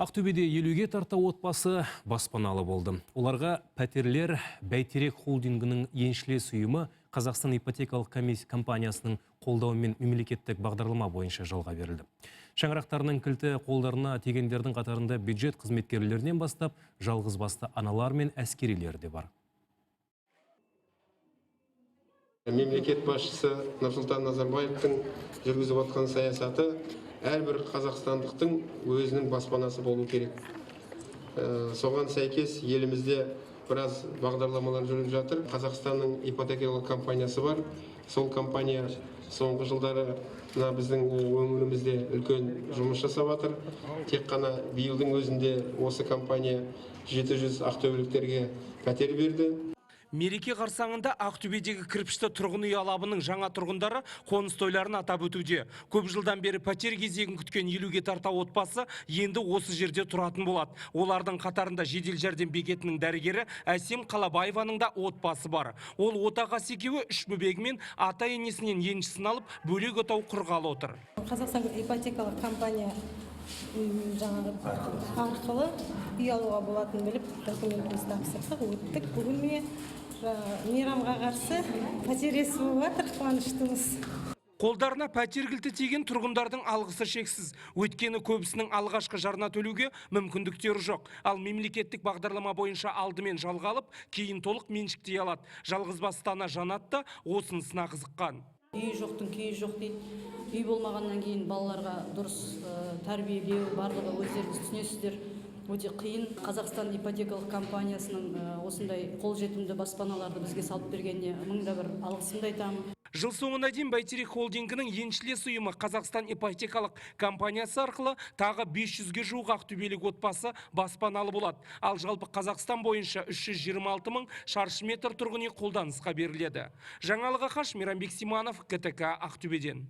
Ақтөбеде 50-ге тарта отбасы баспаналы болды. Оларға пәтерлер Бәйтерек холдингінің еншілес ұйымы Қазақстан ипотекалық компаниясының қолдауымен мемлекеттік бағдарлама бойынша жалға берілді. Шаңырақтарының кілті қолдарына тигендердің қатарында бюджет қызметкерлерінен бастап жалғыз басты аналар мен әскерилер де бар. Мемлекет басшысы Нұрсұлтан Назарбаевтың жүргізіп отқан саясаты әрбір қазақстандықтың өзінің баспанасы болу керек. Соған сәйкес елімізде біраз бағдарламалар жүріп жатыр. Қазақстанның ипотекалық компаниясы бар. Сол компания соңғы жылдары біздің өңірімізде үлкен жұмыс жасап жатыр. Тек қана биылдың өзінде осы компания 700 ақтөбеліктерге пәтер берді. Мереке қарсаңында Ақтөбедегі кірпішті тұрғын үй алабының жаңа тұрғындары қоныс тойларын атап өтуде. Көп жылдан бері пәтер кезегін күткен 50-ге тарта отбасы енді осы жерде тұратын болады. Олардың қатарында жедел жәрдем бекетінің дәрігері Әсем Қалабаеваның да отбасы бар. Ол отағасы екеуі 3 бөбегімен ата енесінен еншісін алып, бөлек отау құрғалы отыр. Қазақстан ипотекалық компания арқылы үй алуға болатын біліп, документімізді тапсырдық, өттік. Бүгін міне мейрамға қарсы пәтер иесі болып жатыр, қуаныштымыз. Қолдарына пәтер кілті тиген тұрғындардың алғысы шексіз. Өйткені көбісінің алғашқы жарна төлеуге мүмкіндіктері жоқ. Ал мемлекеттік бағдарлама бойынша алдымен жалға алып, кейін толық меншікте алады. Жалғызбасты ана Жанат та осынысына қызыққан. Үй жоқтың күйі жоқ дейді. Үй болмағаннан кейін балаларға дұрыс тәрбиелеу, барлығы өздеріңіз түсінесіздер. Өте қиын. Қазақстан ипотекалық компаниясының осындай қолжетімді баспаналарды бізге салып бергеніне мыңда бір алғысымды айтамын. Жыл соңына дейін Бәйтерек холдингінің еншілес ұйымы Қазақстан ипотекалық компаниясы арқылы тағы 500-ге жуық ақтөбелік отбасы баспаналы болады. Ал жалпы Қазақстан бойынша 326 мың шаршы метр тұрғын үй қолданысқа беріледі. Жаңалық Ақаш, Мейрамбек Симанов, КТК Ақтөбеден.